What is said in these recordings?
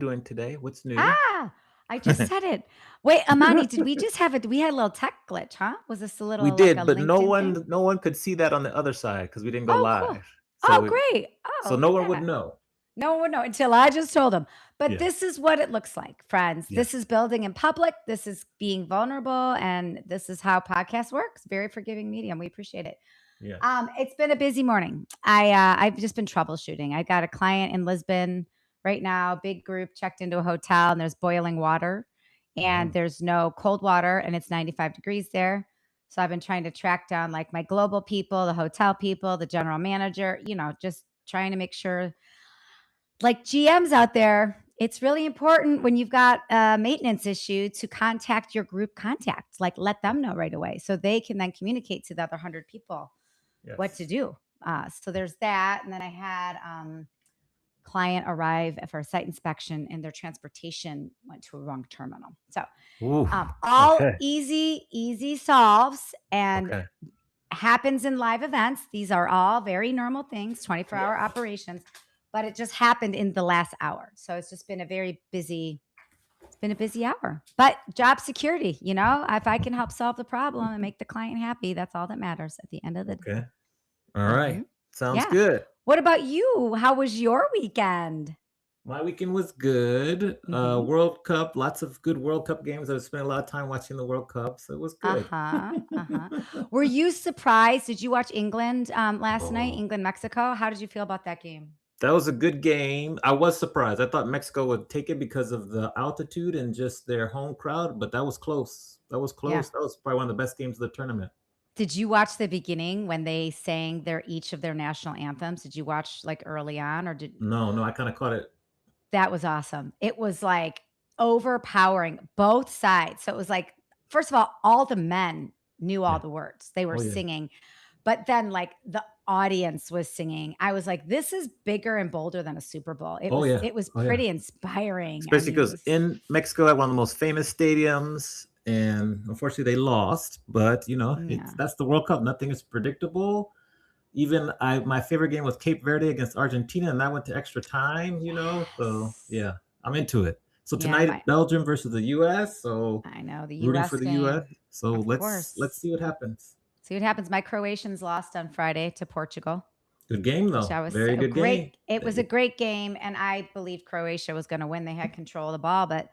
doing today? What's new? Ah, I just said it. Wait, Amani, did we just have it? We had a little tech glitch, huh? Was this a We little like a did, but no LinkedIn thing? one no one could see that on the other side because we didn't go Oh, cool. live. Oh, So it great. so Oh, no look one at would that. know. No one would know until I just told them. But Yeah. this is what it looks like, friends. This is Yes. building in public. This is being vulnerable. And this is how podcast works. Very forgiving medium. We appreciate it. Yes. It's been a busy morning. I've just been troubleshooting. I got a client in Lisbon right now, big group checked into a hotel and there's boiling water and Oh, there's no cold water and it's 95 degrees there. So I've been trying to track down like my global people, the hotel people, the general manager, just trying to make sure like GMs out there, it's really important when you've got a maintenance issue to contact your group contact, like let them know right away so they can then communicate to the other 100 people what to yes. do. So there's that. And then I had client arrive for a site inspection and their transportation went to a wrong terminal. So Ooh. all Okay. easy solves and Okay. happens in live events. These are all very normal things, 24-hour Yes. operations, but it just happened in the last hour. So it's just been a busy hour. But job security, if I can help solve the problem and make the client happy, that's all that matters at the end of the Okay. day. All right. Mhm. Sounds Yeah. good. What about you? How was your weekend? My weekend was good. Mhm. World Cup, lots of good World Cup games. I spent a lot of time watching the World Cup, so it was good. Uh-huh, uh-huh. Were you surprised? Did you watch England, last night? Oh, England, Mexico? How did you feel about that game? that was a good game. I was surprised. I thought Mexico would take it because of the altitude and just their home crowd, but that was close. That was Yeah. close. That was probably one of the best games of the tournament. Did you watch the beginning when they sang each of their national anthems? Did you watch, like, early on, or did No, no, I kinda caught it. that was awesome. It was, like, overpowering, both sides. So it was like, first of all the men knew all Yeah. the words. They were Oh, yeah. singing. But then, like, the audience was singing. I was like, "This is bigger and bolder than a Super Bowl." It Oh, was yeah. it was Oh, yeah. pretty inspiring. I Especially mean, it because was in Mexico, at one of the most famous stadiums, and unfortunately they lost, but, it's yeah. that's the World Cup. Nothing is predictable. Even my favorite game was Cape Verde against Argentina, and that went to extra time, so, Yes. yeah, I'm into it. So Yeah, tonight, Belgium versus the US, so I know, the rooting for US the US. game. So Of let's course. see what happens. See what happens. My Croatians lost on Friday to Portugal, Good game, which though. I was Very so good game. great. It was a great game, and I believed Croatia was gonna win. They had control of the ball, but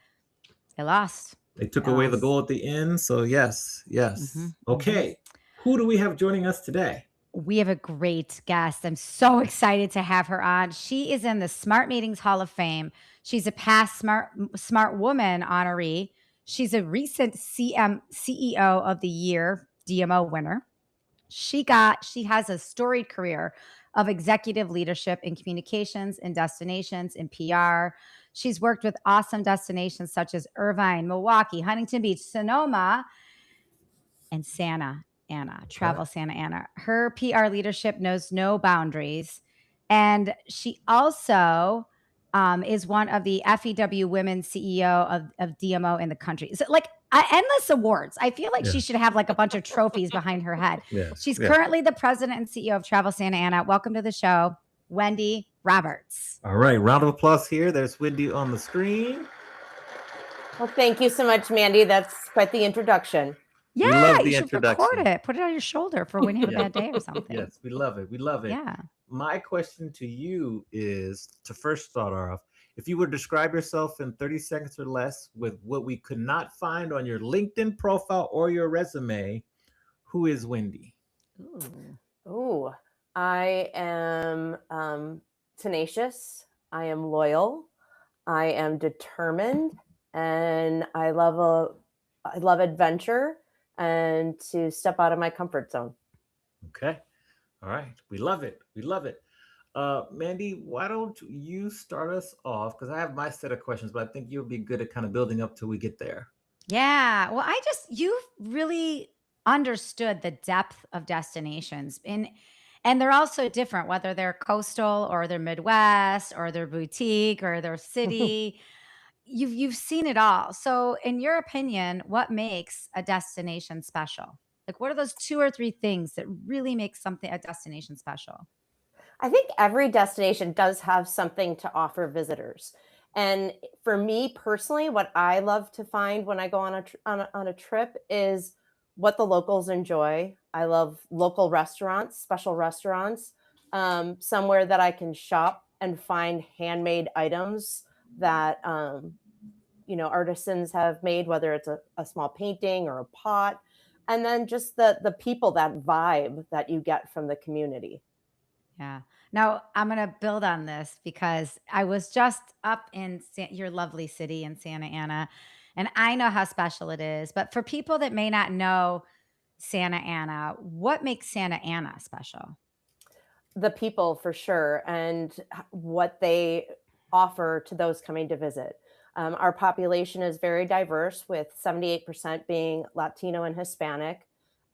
they lost. They took They away the lost. goal at the end, so yes, yes. Mhm, mhm. Okay, who do we have joining us today? We have a great guest. I'm so excited to have her on. She is in the Smart Meetings Hall of Fame. She's a past Smart Woman honoree. She's a recent CEO of the Year DMO winner. She has a storied career of executive leadership in communications and destinations in PR. She's worked with awesome destinations such as Irvine, Milwaukee, Huntington Beach, Sonoma, and Santa Ana, Okay. Travel Santa Ana. Her PR leadership knows no boundaries. And she also is one of the FEW Women CEO of DMO in the country. So, like, endless awards. I feel like Yeah. she should have like a bunch of trophies behind her head. Yes. She's Yeah. currently the president and CEO of Travel Santa Ana. Welcome to the show, Wendy Roberts. All right. Round of applause here. There's Wendy on the screen. Well, thank you so much, Mandy. That's quite the introduction. Yeah, We love you the should record introduction. it. Put it on your shoulder for when you have a Yeah. bad day or something. Yes, we love it. We love it. Yeah. My question to you is to first start off, if you would describe yourself in 30 seconds or less with what we could not find on your LinkedIn profile or your resume, who is Wendy? Ooh. Ooh, I am tenacious. I am loyal. I am determined, and I love adventure and to step out of my comfort zone. Okay. All right. We love it. We love it. Mandy, why don't you start us off? Because I have my set of questions, but I think you'll be good at kind of building up till we get there. Yeah. Well, you've really understood the depth of destinations and they're also different, whether they're coastal or they're Midwest or they're boutique or they're city. You've seen it all. So in your opinion, what makes a destination special? Like what are those two or three things that really make something a destination special? I think every destination does have something to offer visitors. And for me personally, what I love to find when I go on a trip is what the locals enjoy. I love local restaurants, special restaurants, somewhere that I can shop and find handmade items that artisans have made, whether it's a small painting or a pot, and then just the people, that vibe that you get from the community. Yeah. Now I'm going to build on this because I was just up in your lovely city in Santa Ana, and I know how special it is. But for people that may not know Santa Ana, what makes Santa Ana special? The people, for sure, and what they offer to those coming to visit. Our population is very diverse, with 78% being Latino and Hispanic.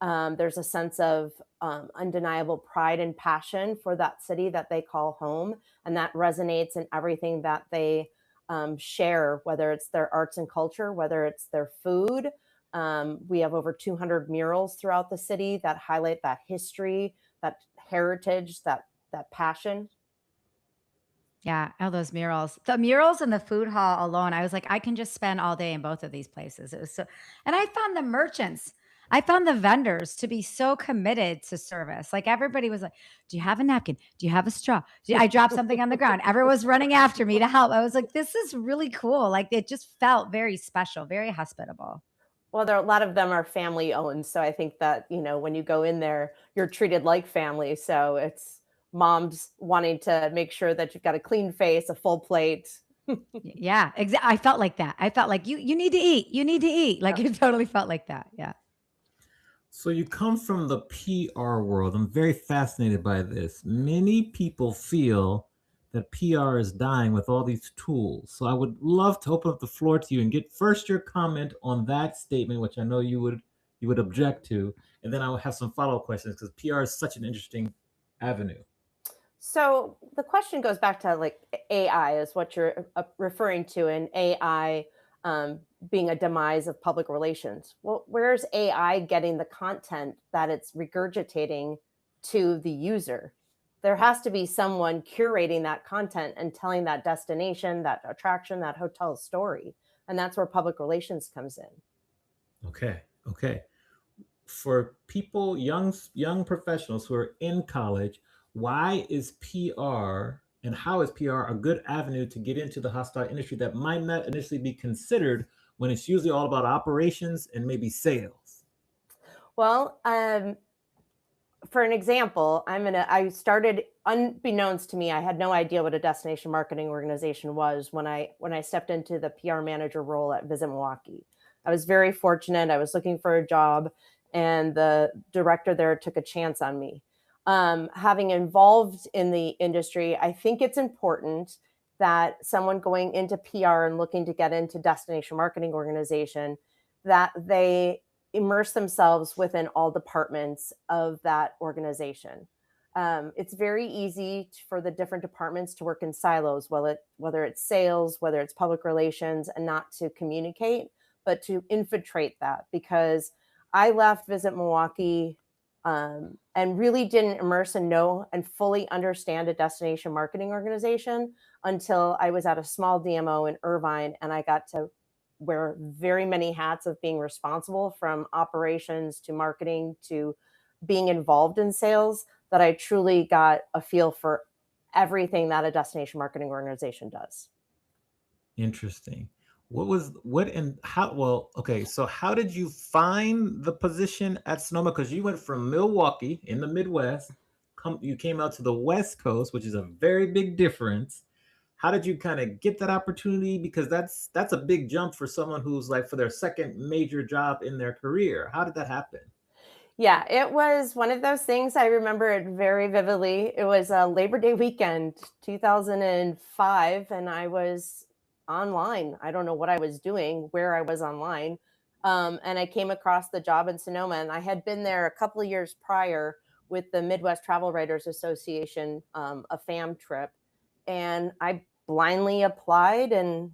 There's a sense of undeniable pride and passion for that city that they call home, and that resonates in everything that they share, whether it's their arts and culture, whether it's their food. We have over 200 murals throughout the city that highlight that history, that heritage, that passion. Yeah, all those murals. The murals and the food hall alone, I was like, I can just spend all day in both of these places. It was so, and I found the merchants, I found the vendors to be so committed to service. Like everybody was like, "Do you have a napkin? Do you have a straw?" I dropped something on the ground. Everyone was running after me to help. I was like, this is really cool. Like it just felt very special, very hospitable. Well, a lot of them are family owned, so I think that, when you go in there, you're treated like family. So it's moms wanting to make sure that you've got a clean face, a full plate. Yeah, exactly. I felt like that. I felt like you need to eat. You need to eat. Like it totally felt like that. Yeah. So you come from the PR world. I'm very fascinated by this. Many people feel that PR is dying with all these tools. So I would love to open up the floor to you and get first your comment on that statement, which I know you would object to, and then I will have some follow-up questions because PR is such an interesting avenue. So the question goes back to, like, AI is what you're referring to, and AI being a demise of public relations. Well, where's AI getting the content that it's regurgitating to the user? There has to be someone curating that content and telling that destination, that attraction, that hotel story. And that's where public relations comes in. Okay. Okay. For people, young professionals who are in college, why is PR and how is PR a good avenue to get into the hostile industry that might not initially be considered when it's usually all about operations and maybe sales? Well, for an example, I started unbeknownst to me. I had no idea what a destination marketing organization was when I stepped into the PR manager role at Visit Milwaukee. I was very fortunate. I was looking for a job, and the director there took a chance on me. Having involved in the industry, I think it's important that someone going into PR and looking to get into destination marketing organization, that they immerse themselves within all departments of that organization. It's very easy for the different departments to work in silos, whether it's sales, whether it's public relations, and not to communicate, but to infiltrate that. Because I left Visit Milwaukee and really didn't immerse and know and fully understand a destination marketing organization until I was at a small DMO in Irvine, and I got to wear very many hats of being responsible, from operations to marketing to being involved in sales, that I truly got a feel for everything that a destination marketing organization does. Interesting. What and how? Well, okay. So how did you find the position at Sonoma? Because you went from Milwaukee in the Midwest, you came out to the West Coast, which is a very big difference. How did you kind of get that opportunity? Because that's a big jump for someone who's like for their second major job in their career. How did that happen? Yeah, it was one of those things. I remember it very vividly. It was a Labor Day weekend, 2005, and I was online. I don't know what I was doing, where I was online. And I came across the job in Sonoma, and I had been there a couple of years prior with the Midwest Travel Writers Association, a FAM trip. And I blindly applied and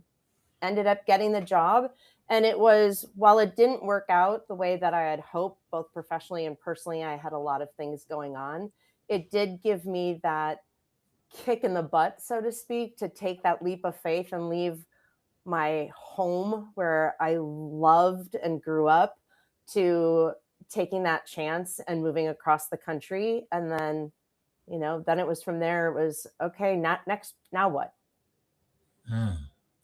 ended up getting the job. And it was, while it didn't work out the way that I had hoped, both professionally and personally, I had a lot of things going on. It did give me that kick in the butt, so to speak, to take that leap of faith and leave my home where I loved and grew up to taking that chance and moving across the country. And then, then it was from there, it was okay, not next, now what? Mm.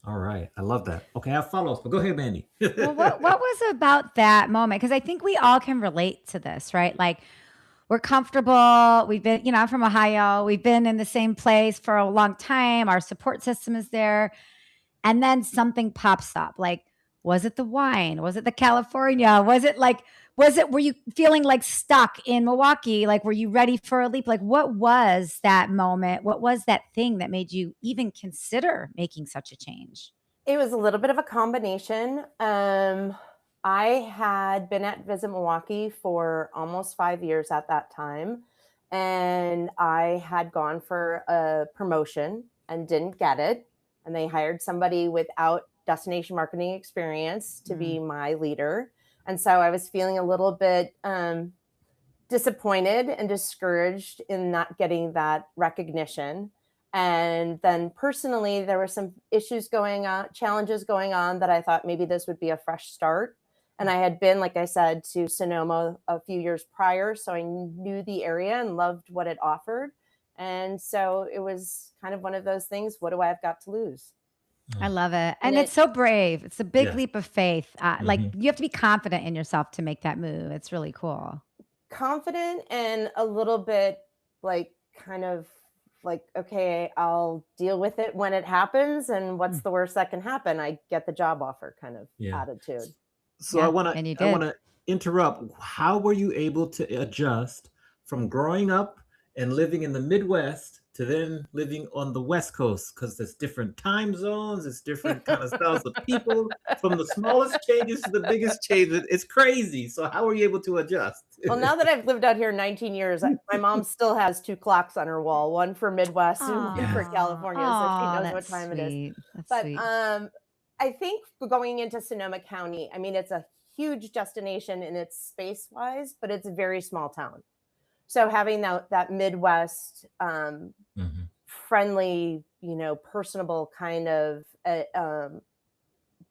All right. I love that. Okay, I have follow-ups, but go ahead, Mandy. Well, what was about that moment? Because I think we all can relate to this, right? Like we're comfortable. We've been, I'm from Ohio. We've been in the same place for a long time. Our support system is there. And then something pops up. Like, was it the wine? Was it the California? Were you feeling like stuck in Milwaukee? Like, were you ready for a leap? Like, what was that moment? What was that thing that made you even consider making such a change? It was a little bit of a combination. I had been at Visit Milwaukee for almost 5 years at that time, and I had gone for a promotion and didn't get it. And they hired somebody without destination marketing experience to Mm. be my leader. And so I was feeling a little bit disappointed and discouraged in not getting that recognition. And then personally, there were some issues going on, challenges going on that I thought maybe this would be a fresh start. And I had been, like I said, to Sonoma a few years prior. So I knew the area and loved what it offered. And so it was kind of one of those things. What do I have got to lose? I love it. And And it's it, so brave. It's a big Yes. leap of faith. Like Hmm. you have to be confident in yourself to make that move. It's really cool. confident and a little bit like kind of like, okay, I'll deal with it when it happens. And what's the worst that can happen? I get the job offer kind of Yeah. attitude. So Yeah. And you I did. wanna interrupt. How were you able to adjust from growing up and living in the Midwest to then living on the West Coast? Because there's different time zones, it's different kind of styles of people, from the smallest changes to the biggest changes. It's crazy. So how were you able to adjust? Well, now that I've lived out here 19 years, my mom still has two clocks on her wall, one for Midwest and one for Yes. California. So she Oh, knows what that's time it is. sweet. That's But sweet. I think going into Sonoma County, I mean, it's a huge destination in its space wise, but it's a very small town. So having that Midwest Mhm. friendly, personable kind of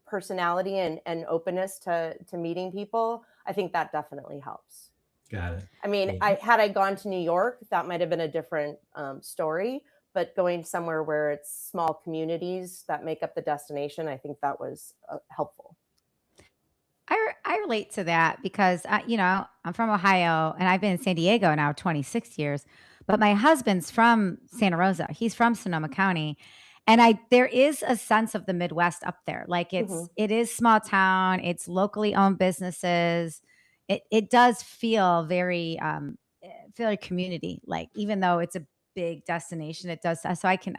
personality and openness to meeting people, I think that definitely helps. Got it. I mean, Yeah. I gone to New York, that might have been a different story. But going somewhere where it's small communities that make up the destination, I think that was helpful. I relate to that because I'm from Ohio and I've been in San Diego now 26 years, but my husband's from Santa Rosa. He's from Sonoma County. And I there is a sense of the Midwest up there. Like Hmm. it is small town, it's locally owned businesses. It does feel feel like community, like even though it's a big destination, it does. So I can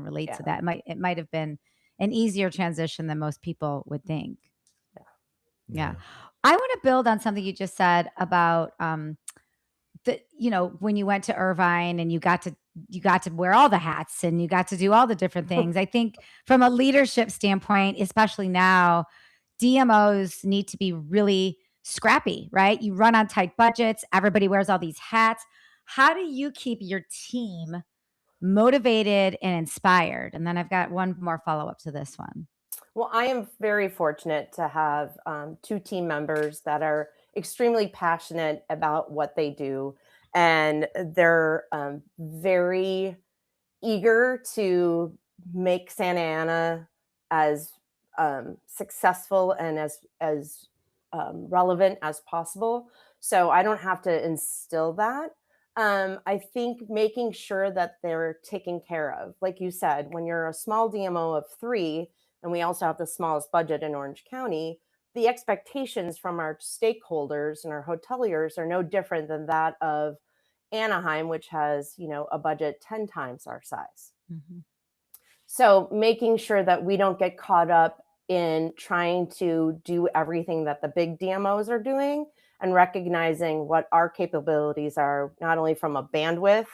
relate to Yeah, that. It might have been an easier transition than most people would think. yeah. Yeah. Yeah. I want to build on something you just said about when you went to Irvine and you got to wear all the hats and you got to do all the different things. I think from a leadership standpoint, especially now, DMOs need to be really scrappy, right? You run on tight budgets, everybody wears all these hats. How do you keep your team motivated and inspired? And then I've got one more follow-up to this one. Well, I am very fortunate to have two team members that are extremely passionate about what they do, and they're very eager to make Santa Ana as successful and as relevant as possible. So I don't have to instill that. I think making sure that they're taken care of, like you said, when you're a small DMO of three, and we also have the smallest budget in Orange County, the expectations from our stakeholders and our hoteliers are no different than that of Anaheim, which has, a budget 10 times our size. Mhm. So making sure that we don't get caught up in trying to do everything that the big DMOs are doing, and recognizing what our capabilities are, not only from a bandwidth,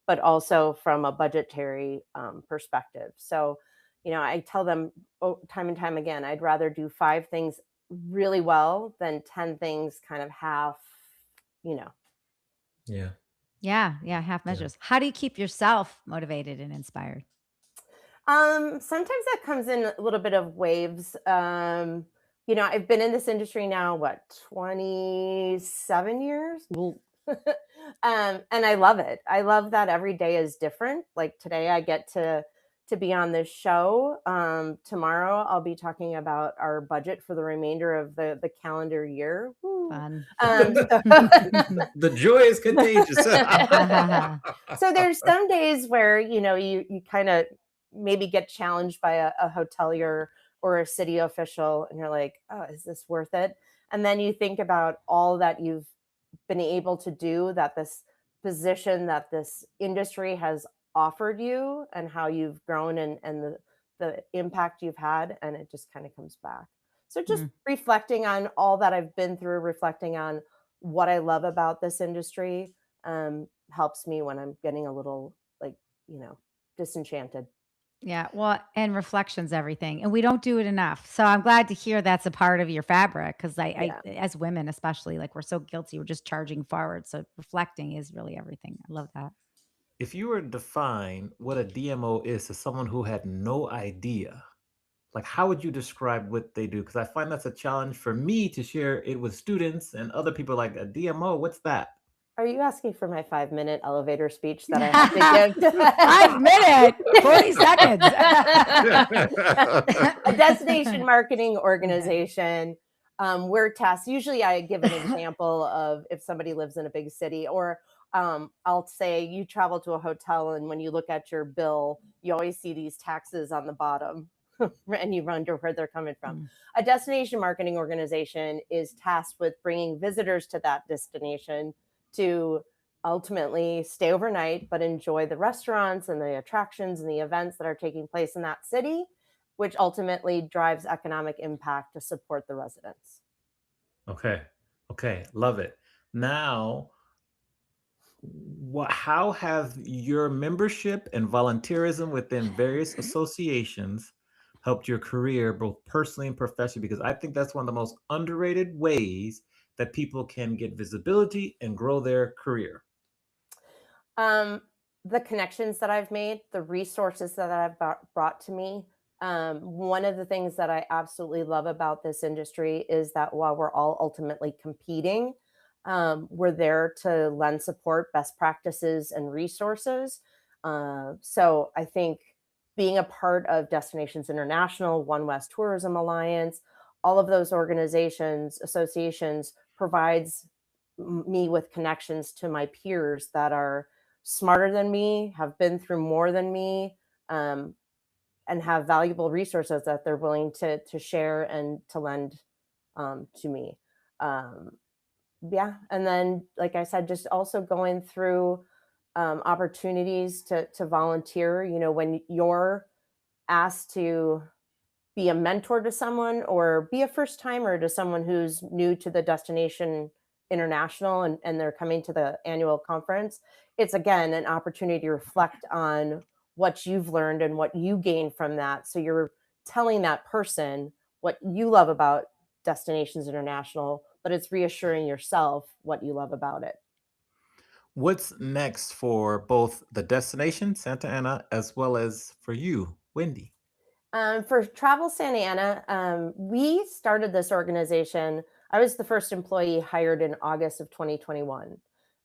but also from a budgetary perspective. So, I tell them time and time again, I'd rather do five things really well than 10 things kind of half, you know. Yeah. Yeah, yeah, half Yeah. measures. How do you keep yourself motivated and inspired? Sometimes that comes in a little bit of waves. I've been in this industry now, what, 27 years? And I love it. I love that every day is different. Like today I get to be on this show. Tomorrow I'll be talking about our budget for the remainder of the calendar year. Woo. Fun. The joy is contagious. So there's some days where you kind of maybe get challenged by a hotelier or a city official, and you're like, oh, is this worth it? And then you think about all that you've been able to do, that this position, that this industry has offered you, and how you've grown, and the impact you've had, and it just kind of comes back. So just reflecting on all that I've been through, reflecting on what I love about this industry, helps me when I'm getting a little, like, disenchanted. Yeah, well, and reflection's everything, and we don't do it enough. So I'm glad to hear that's a part of your fabric, because Yeah. as women especially, like we're so guilty, we're just charging forward. So reflecting is really everything. I love that. If you were to define what a DMO is to someone who had no idea, like how would you describe what they do? Because I find that's a challenge for me to share it with students and other people. Like a DMO, what's that? Are you asking for my 5-minute elevator speech that I have to give? 5 minute, 40 seconds. A destination marketing organization. We're tasked. Usually, I give an example of if somebody lives in a big city, or I'll say you travel to a hotel, and when you look at your bill, you always see these taxes on the bottom, and you wonder where they're coming from. A destination marketing organization is tasked with bringing visitors to that destination to ultimately stay overnight, but enjoy the restaurants and the attractions and the events that are taking place in that city, which ultimately drives economic impact to support the residents. Okay. Okay. Love it. Now, how have your membership and volunteerism within various associations helped your career, both personally and professionally? Because I think that's one of the most underrated ways that people can get visibility and grow their career. Um, the connections that I've made, the resources that I've brought to me. One of the things that I absolutely love about this industry is that while we're all ultimately competing, we're there to lend support, best practices, and resources. So I think being a part of Destinations International, One West Tourism Alliance, all of those organizations, associations, provides me with connections to my peers that are smarter than me, have been through more than me, um, and have valuable resources that they're willing to share and to lend, to me. Um, yeah, and then, like I said, just also going through opportunities to volunteer. When you're asked to be a mentor to someone, or be a first timer to someone who's new to the Destination International, and they're coming to the annual conference, it's again an opportunity to reflect on what you've learned and what you gain from that. So you're telling that person what you love about Destinations International, but it's reassuring yourself what you love about it. What's next for both the destination, Santa Ana, as well as for you, Wendy? For Travel Santa Ana, we started this organization. I was the first employee hired in August of 2021.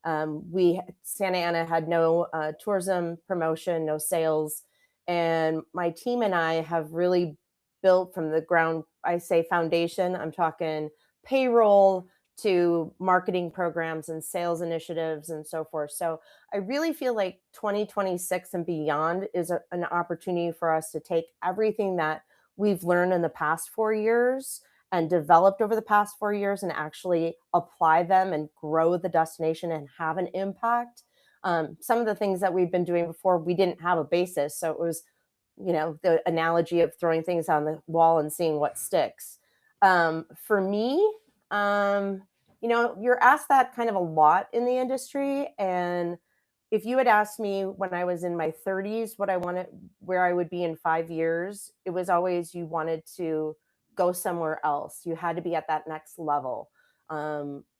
Santa Ana had no tourism promotion, no sales, and my team and I have really built from the ground. I say foundation. I'm talking payroll to marketing programs and sales initiatives and so forth. So I really feel like 2026 and beyond is an opportunity for us to take everything that we've learned in the past 4 years and developed over the past 4 years, and actually apply them and grow the destination and have an impact. Some of the things that we've been doing before, we didn't have a basis. So it was, the analogy of throwing things on the wall and seeing what sticks. For me, you're asked that kind of a lot in the industry. And if you had asked me when I was in my 30s what I wanted, where I would be in 5 years, it was always you wanted to go somewhere else. You had to be at that next level.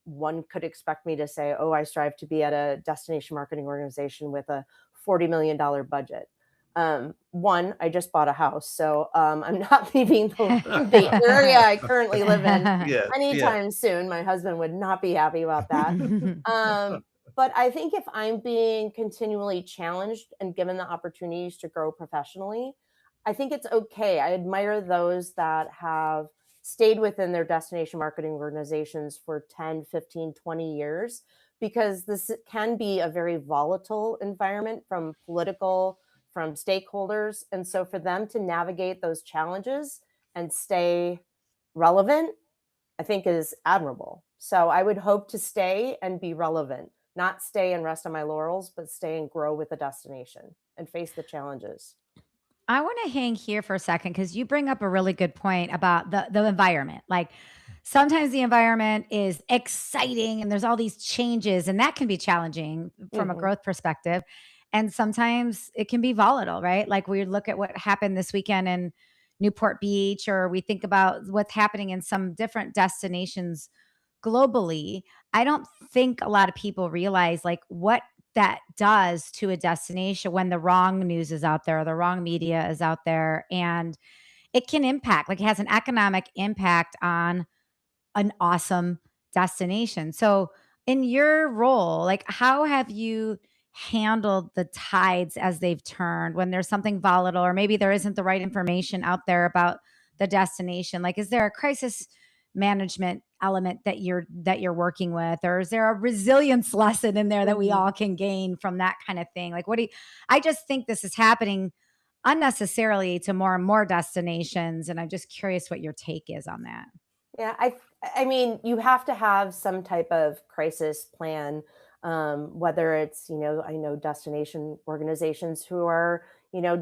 One could expect me to say, oh, I strive to be at a destination marketing organization with a $40 million budget. One, I just bought a house, so I'm not leaving the area I currently live in Yes, yes. anytime soon. My husband would not be happy about that. But I think if I'm being continually challenged and given the opportunities to grow professionally, I think it's okay. I admire those that have stayed within their destination marketing organizations for 10, 15, 20 years, because this can be a very volatile environment from political, from stakeholders. And so for them to navigate those challenges and stay relevant, I think is admirable. So I would hope to stay and be relevant, not stay and rest on my laurels, but stay and grow with the destination and face the challenges. I want to hang here for a second because you bring up a really good point about the environment. Like sometimes the environment is exciting and there's all these changes, and that can be challenging from a Hmm. growth perspective. And sometimes it can be volatile, right? Like we look at what happened this weekend in Newport Beach, or we think about what's happening in some different destinations globally. I don't think a lot of people realize like what that does to a destination when the wrong news is out there, the wrong media is out there, and it can impact, like it has an economic impact on an awesome destination. So, in your role, like how have you handled the tides as they've turned when there's something volatile or maybe there isn't the right information out there about the destination? Like is there a crisis management element that you're working with, or is there a resilience lesson in there that we Hmm. all can gain from that kind of thing? Like what do you I just think this is happening unnecessarily to more and more destinations, and I'm just curious what your take is on that. Yeah, I mean, you have to have some type of crisis plan, whether it's, I know destination organizations who are,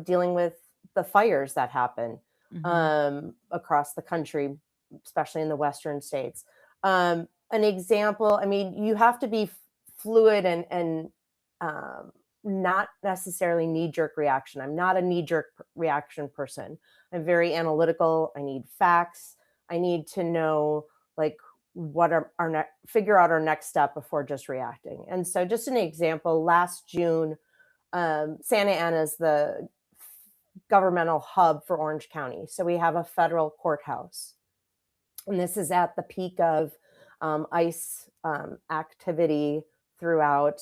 dealing with the fires that happen Mhm. across the country, especially in the Western states. An example, I mean, you have to be fluid and um, not necessarily knee jerk reaction. I'm not a knee jerk reaction person. I'm very analytical. I need facts. I need to know like what are our figure out our next step before just reacting. And so, just an example, last June, Santa Ana is the governmental hub for Orange County. So we have a federal courthouse, and this is at the peak of ICE activity throughout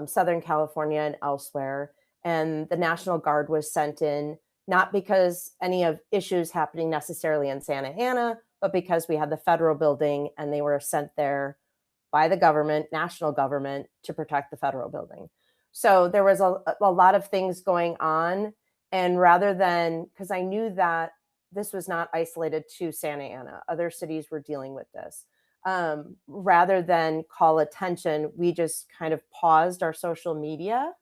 Southern California and elsewhere. And the National Guard was sent in, not because any of issues happening necessarily in Santa Ana, but because we had the federal building and they were sent there by the government, national government, to protect the federal building. So there was a lot of things going on. And rather than, because I knew that this was not isolated to Santa Ana, other cities were dealing with this. Rather than call attention, we just kind of paused our social media.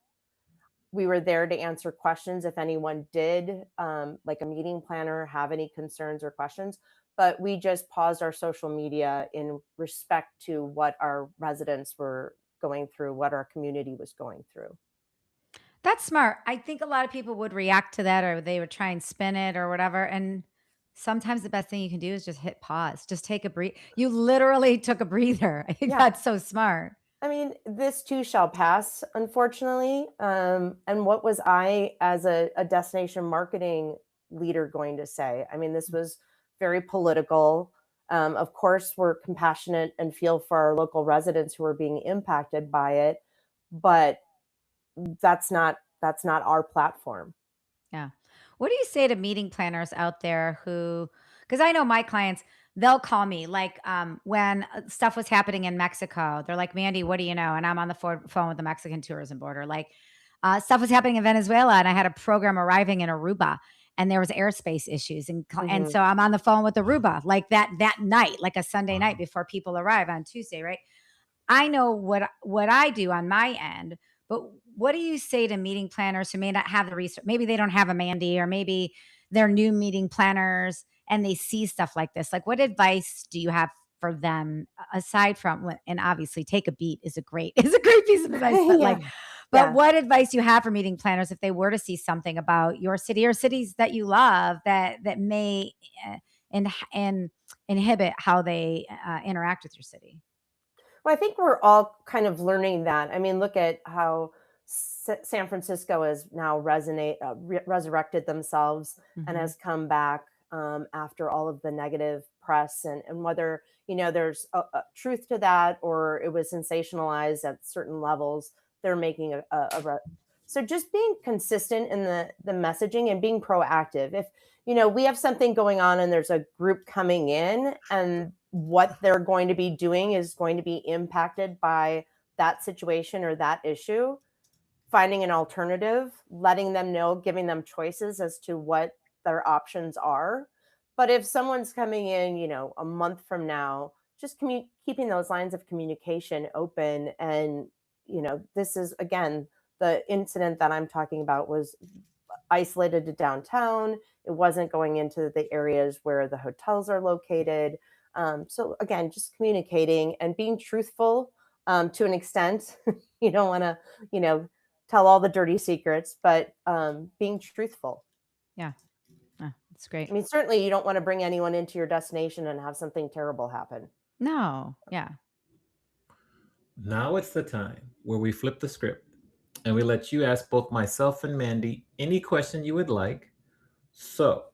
We were there to answer questions if anyone did, like a meeting planner, have any concerns or questions. But we just paused our social media in respect to what our residents were going through, what our community was going through. That's smart. I think a lot of people would react to that or they would try and spin it or whatever. And sometimes the best thing you can do is just hit pause. Just take a breathe. You literally took a breather. I think Yeah. that's so smart. I mean, this too shall pass, unfortunately. And what was I, as a destination marketing leader, going to say? I mean, this was very political. Of course, we're compassionate and feel for our local residents who are being impacted by it, but that's not our platform. Yeah. What do you say to meeting planners out there who, because I know my clients, they'll call me like when stuff was happening in Mexico. They're like, Mandy, what do you know? And I'm on the phone with the Mexican tourism border. Like stuff was happening in Venezuela, and I had a program arriving in Aruba, and there was airspace issues, and Hmm. so I'm on the phone with Aruba like that night, like a Sunday night Wow. before people arrive on Tuesday, right? I know what I do on my end, but what do you say to meeting planners who may not have the research? Maybe they don't have a Mandy, or maybe they're new meeting planners and they see stuff like this. Like, what advice do you have for them aside from and obviously take a beat is a great is a great piece of advice, but Yeah, like, but yeah. what advice do you have for meeting planners if they were to see something about your city or cities that you love that may uh, and inhibit how they interact with your city? Well, I think we're all kind of learning that. I mean, look at how San Francisco has now resurrected themselves and Mhm. has come back after all of the negative press, and whether there's a truth to that or it was sensationalized at certain levels, they're making so just being consistent in the messaging and being proactive. If we have something going on and there's a group coming in and what they're going to be doing is going to be impacted by that situation or that issue, finding an alternative, letting them know, giving them choices as to what their options are. But if someone's coming in, a month from now, just keeping those lines of communication open. And, this is, again, the incident that I'm talking about was isolated to downtown. It wasn't going into the areas where the hotels are located. So again, just communicating and being truthful to an extent. You don't want to, tell all the dirty secrets, but being truthful. Yeah. That's I great. mean, certainly you don't want to bring anyone into your destination and have something terrible happen. No. Yeah. Now it's the time where we flip the script and we let you ask both myself and Mandy any question you would like. So,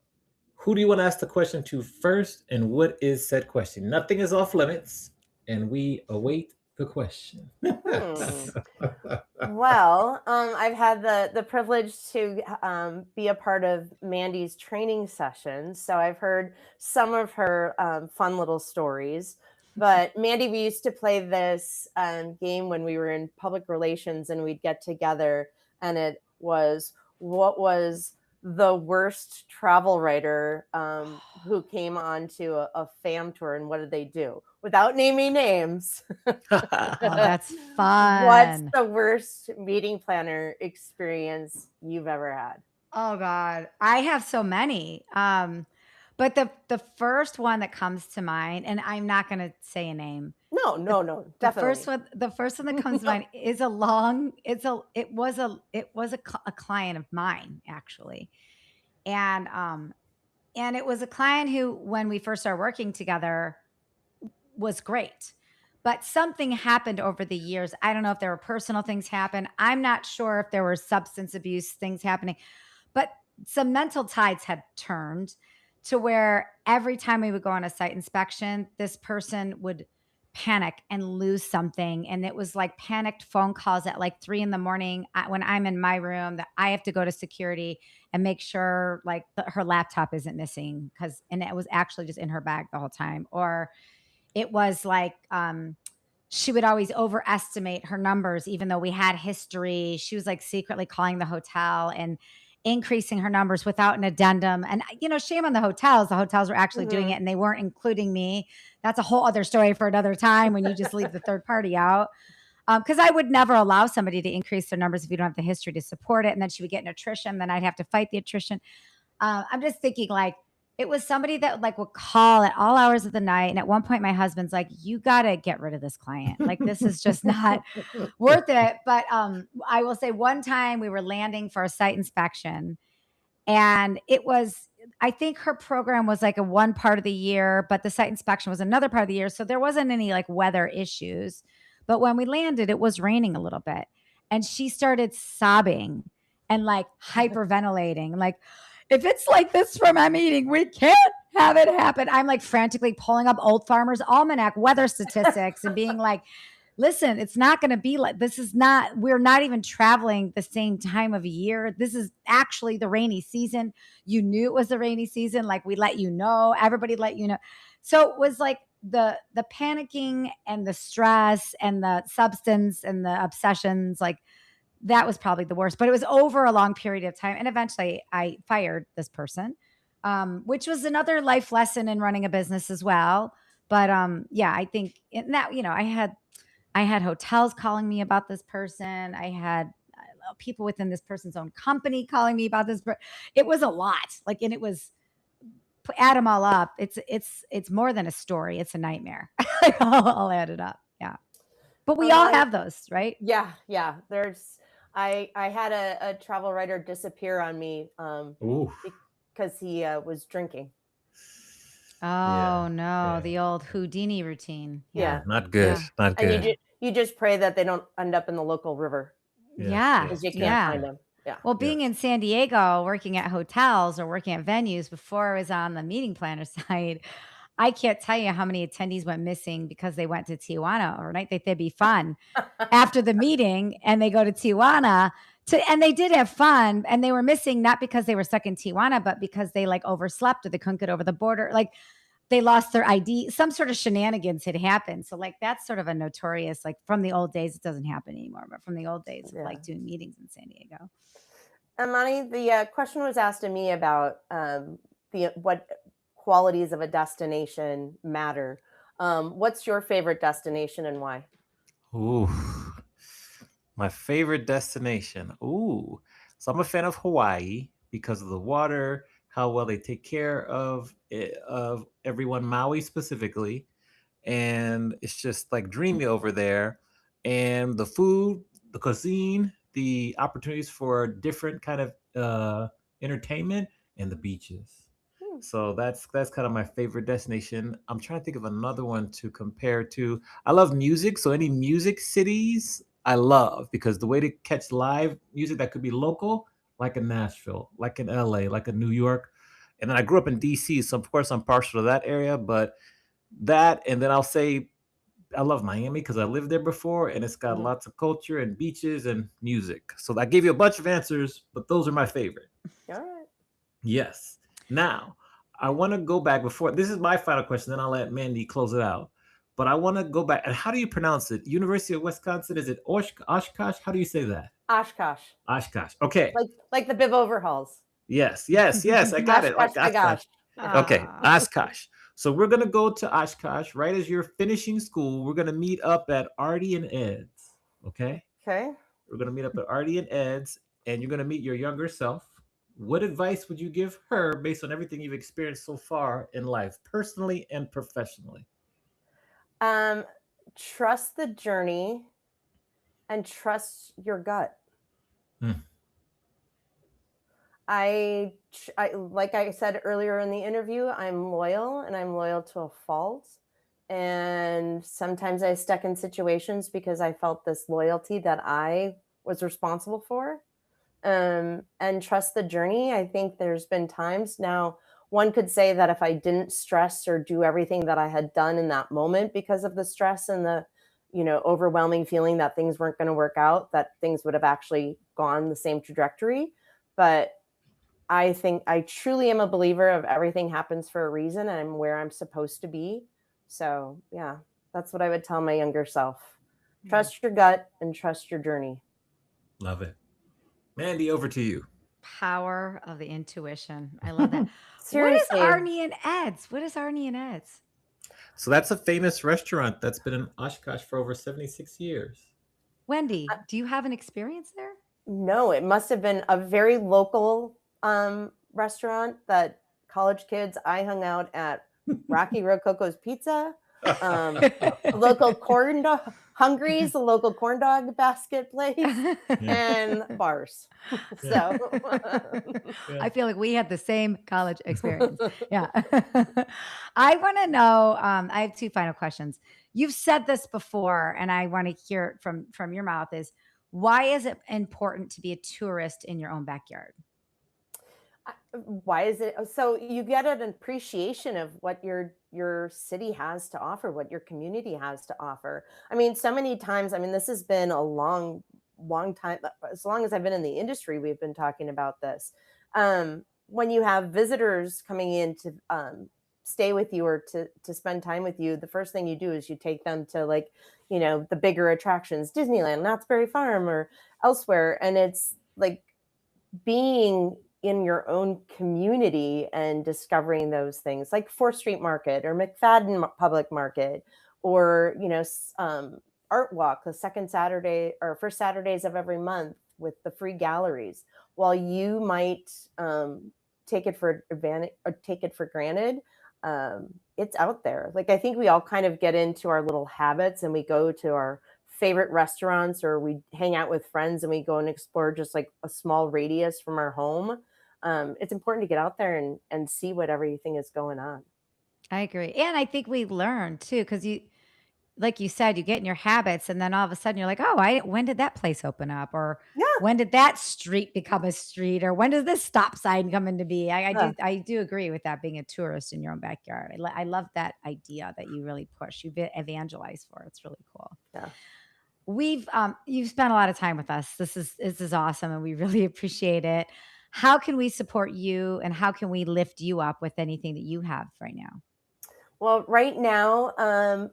who do you want to ask the question to first, and what is said question? Nothing is off limits, and we await the question. Hmm. Well, I've had the privilege to be a part of Mandy's training sessions, so I've heard some of her fun little stories. But Mandy, we used to play this game when we were in public relations, and we'd get together, and it was what was the worst travel writer who came on to a fam tour, and what did they do? Without naming names. Oh, that's What's fun. the worst meeting planner experience you've ever had? Oh God, I have so many. But the first one that comes to mind, and I'm not going to say a name. No, The no, no, the definitely. first one that comes to No. mind is a long. It was a client of mine actually, and it was a client who, when we first started working together, was great. But something happened over the years. I don't know if there were personal things happen. I'm not sure if there were substance abuse things happening, but some mental tides had turned to where every time we would go on a site inspection, this person would panic and lose something. And it was like panicked phone calls at like 3 in the morning when I'm in my room that I have to go to security and make sure like her laptop isn't missing and it was actually just in her bag the whole time. Or it was like she would always overestimate her numbers, even though we had history. She was like secretly calling the hotel and increasing her numbers without an addendum. And, shame on the hotels. The hotels were actually doing it Mhm. and they weren't including me. That's a whole other story for another time when you just leave the third party out. Because I would never allow somebody to increase their numbers if you don't have the history to support it. And then she would get an attrition. Then I'd have to fight the attrition. I'm just thinking like it was somebody that like would call at all hours of the night. And at one point, my husband's like, "You got to get rid of this client. Like this is just not worth it." But I will say one time we were landing for a site inspection, and it was. I think her program was like a one part of the year, but the site inspection was another part of the year. So there wasn't any like weather issues. But when we landed, it was raining a little bit. And she started sobbing and like hyperventilating, like, if it's like this for my meeting, we can't have it happen. I'm like frantically pulling up Old Farmer's Almanac weather statistics and being like, listen, it's not going to be like this. We're not even traveling the same time of year. This is actually the rainy season. You knew it was the rainy season. Like we let you know, everybody let you know. So it was like the panicking and the stress and the substance and the obsessions, like that was probably the worst, but it was over a long period of time. And eventually I fired this person, which was another life lesson in running a business as well. But yeah, I think in that, I had hotels calling me about this person. I had people within this person's own company calling me about this. It was a lot. Like, and it was add them all up. It's more than a story. It's a nightmare. I'll add it up. Yeah, but we all I have those, right? Yeah, yeah. I had a travel writer disappear on me Ooh, because he was drinking. yeah, Oh no, yeah, the old Houdini routine. yeah. Yeah. Yeah, Not good. Yeah. Not and good. you just pray that they don't end up in the local river. Yes, Yeah, because you yes, can't yes, yeah. find yes, them. Yeah. Well, being yes. in San Diego, working at hotels or working at venues before I was on the meeting planner side, I can't tell you how many attendees went missing because they went to Tijuana overnight. They would be fun after the meeting and they go to Tijuana and they did have fun and they were missing not because they were stuck in Tijuana, but because they like overslept or they couldn't get over the border. Like they lost their ID, some sort of shenanigans had happened. So like that's sort of a notorious, like from the old days, it doesn't happen anymore, but from the old days of Yeah. like doing meetings in San Diego. Amani, the question was asked to me about the what qualities of a destination matter. What's your favorite destination and why? Ooh, my favorite destination. Ooh, so I'm a fan of Hawaii because of the water, how well they take care of everyone, Maui specifically, and it's just like dreamy over there. And the food, the cuisine, the opportunities for different kind of entertainment, and the beaches. Hmm. So that's kind of my favorite destination. I'm trying to think of another one to compare to. I love music, so any music cities I love because the way to catch live music that could be local, like in Nashville, like in LA, like in New York. And then I grew up in DC, so of course I'm partial to that area, but that, and then I'll say I love Miami because I lived there before and it's got Mhm. lots of culture and beaches and music. So I gave you a bunch of answers, but those are my favorite. All right. Yes. Now, I want to go back before this is my final question, then I'll let Mandy close it out. But I want to go back. And how do you pronounce it? University of Wisconsin? Is it Oshkosh? How do you say that? Oshkosh, Oshkosh. Okay. like the bib overhauls. Yes, yes, yes. I got it. Oshkosh, Like my Oshkosh. gosh. Okay, Ah, Oshkosh. So we're gonna go to Oshkosh right as you're finishing school. We're gonna meet up at Artie and Ed's. Okay, Okay. we're gonna meet up at Artie and Ed's, and you're gonna meet your younger self. What advice would you give her based on everything you've experienced so far in life, personally and professionally? Um, Trust the journey and trust your gut. Hmm. Like I said earlier in the interview, I'm loyal and I'm loyal to a fault. And sometimes I stuck in situations because I felt this loyalty that I was responsible for. And trust the journey. I think there's been times now, one could say that if I didn't stress or do everything that I had done in that moment because of the stress and the, overwhelming feeling that things weren't going to work out, that things would have actually gone the same trajectory. But I think I truly am a believer of everything happens for a reason and I'm where I'm supposed to be. So, yeah, that's what I would tell my younger self. yeah. Trust your gut and trust your journey. Love it, Mandy. Over to you. Power of the intuition. I love that. What is Seriously, Arnie and Ed's? What is Arnie and Ed's? So that's a famous restaurant that's been in Oshkosh for over 76 years. Wendy, do you have an experience there? no, it must have been a very local restaurant that college kids. I hung out at Rocky Rococo's Pizza, um, local corn dog Hungry's, the local corn dog basket place, Yeah, and bars. yeah, So, yeah. I feel like we had the same college experience. Yeah. I want to know, I have two final questions. You've said this before, and I want to hear it from your mouth is why is it important to be a tourist in your own backyard? why is it so? You get an appreciation of what your city has to offer, what your community has to offer. I mean, so many times, I mean, this has been a long time, as long as I've been in the industry, we've been talking about this. When you have visitors coming in to stay with you or to spend time with you, the first thing you do is you take them to, like, the bigger attractions, Disneyland, Knott's Berry Farm, or elsewhere. And it's like being in your own community and discovering those things, like 4th Street Market or McFadden Public Market, or Art Walk, the second Saturday or first Saturdays of every month with the free galleries. While you might take it for advantage or take it for granted, it's out there. Like, I think we all kind of get into our little habits and we go to our favorite restaurants, or we hang out with friends and we go and explore just like a small radius from our home. It's important to get out there and see what everything is going on. I agree. And I think we learn too, because like you said, you get in your habits, and then all of a sudden you're like, oh, when did that place open up? Or Yeah. when did that street become a street? Or when does this stop sign come into be? I do agree with that, being a tourist in your own backyard. I love that idea that you really push, you evangelize for. It's really cool. Yeah. You've spent a lot of time with us. This is awesome, and we really appreciate it. How can we support you, and how can we lift you up with anything that you have right now? Well, right now,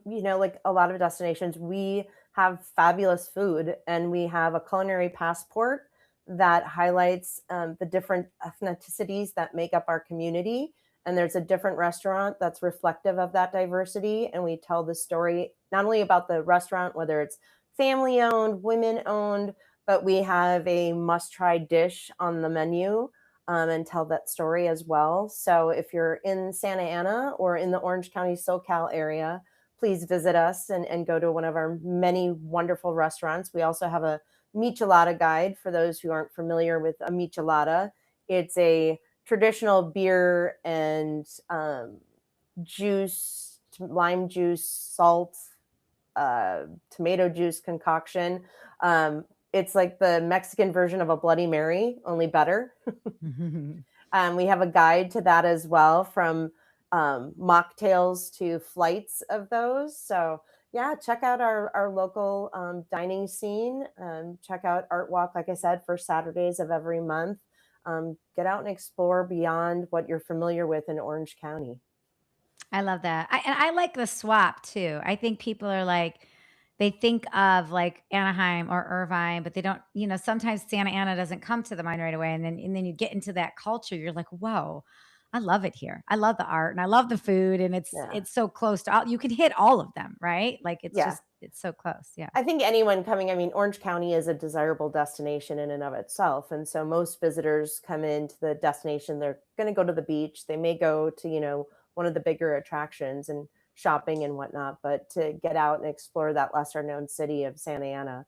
like a lot of destinations, we have fabulous food, and we have a culinary passport that highlights the different ethnicities that make up our community. And there's a different restaurant that's reflective of that diversity. And we tell the story not only about the restaurant, whether it's family owned, women owned, but we have a must try dish on the menu, and tell that story as well. So if you're in Santa Ana or in the Orange County, SoCal area, please visit us and go to one of our many wonderful restaurants. We also have a michelada guide for those who aren't familiar with a michelada. It's a traditional beer and juice, lime juice, salt, tomato juice concoction. It's like the Mexican version of a Bloody Mary, only better. We have a guide to that as well, from mocktails to flights of those. So yeah, check out our local dining scene. Check out Art Walk, like I said, for Saturdays of every month. Get out and explore beyond what you're familiar with in Orange County. I love that. And I like the swap too. I think people are like, they think of like Anaheim or Irvine, but they don't, sometimes Santa Ana doesn't come to the mind right away. And then you get into that culture, you're like, whoa, I love it here. I love the art and I love the food. And it's Yeah. it's so close to all, you can hit all of them, right? Like Yeah. it's so close. Yeah. I think anyone coming, Orange County is a desirable destination in and of itself. And so most visitors come into the destination, they're going to go to the beach. They may go to, one of the bigger attractions and shopping and whatnot, but to get out and explore that lesser known city of Santa Ana,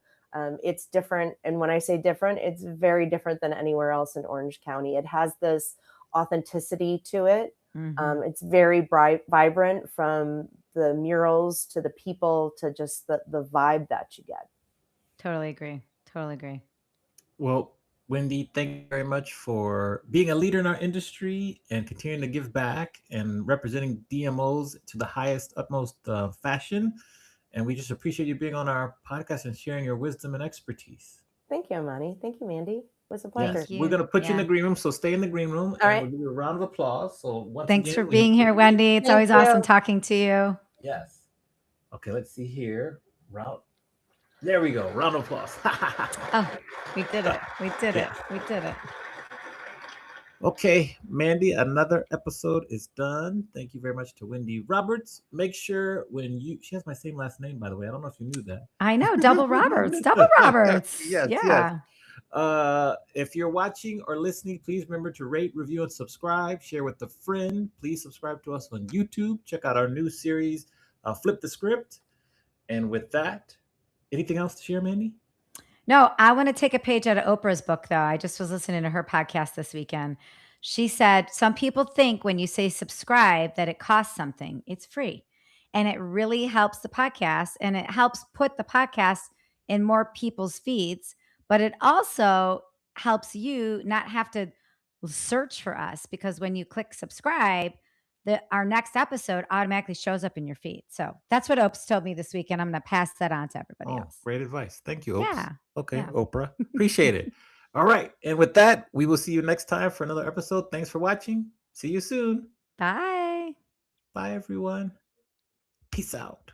it's different. And when I say different, it's very different than anywhere else in Orange County. It has this authenticity to it. Mhm. It's very vibrant, from the murals to the people to just the vibe that you get. Totally agree. Totally agree. Well, Wendy, thank you very much for being a leader in our industry and continuing to give back and representing DMOs to the highest, utmost fashion. And we just appreciate you being on our podcast and sharing your wisdom and expertise. Thank you, Amani. Thank you, Mandy. It was a pleasure. Yes, we're going to put you in the Yeah. green room, so stay in the green room, and right. we'll give you a round of applause. So once Thanks again, for being here, Wendy. It's Thank always awesome you. talking to you. Yes. Okay, let's see here. Round. There we go. Round of applause. Oh, we did it. We did it. Yeah. We did it. Okay, Mandy, another episode is done. Thank you very much to Wendy Roberts. Make sure she has my same last name, by the way. I don't know if you knew that. I know. Double Roberts. Double Roberts. Yes, Yeah. If you're watching or listening, please remember to rate, review, and subscribe. Share with a friend. Please subscribe to us on YouTube. Check out our new series, Flip the Script. And with that, anything else to share, Mandy? No, I want to take a page out of Oprah's book, though. I just was listening to her podcast this weekend. She said, some people think when you say subscribe that it costs something. It's free. And it really helps the podcast, and it helps put the podcast in more people's feeds. But it also helps you not have to search for us, because when you click subscribe, our next episode automatically shows up in your feed. So that's what Opes told me this weekend. I'm going to pass that on to everybody else. Great advice. Thank you, Opes. Yeah. Okay, Yeah. Oprah. Appreciate it. All right. And with that, we will see you next time for another episode. Thanks for watching. See you soon. Bye. Bye, everyone. Peace out.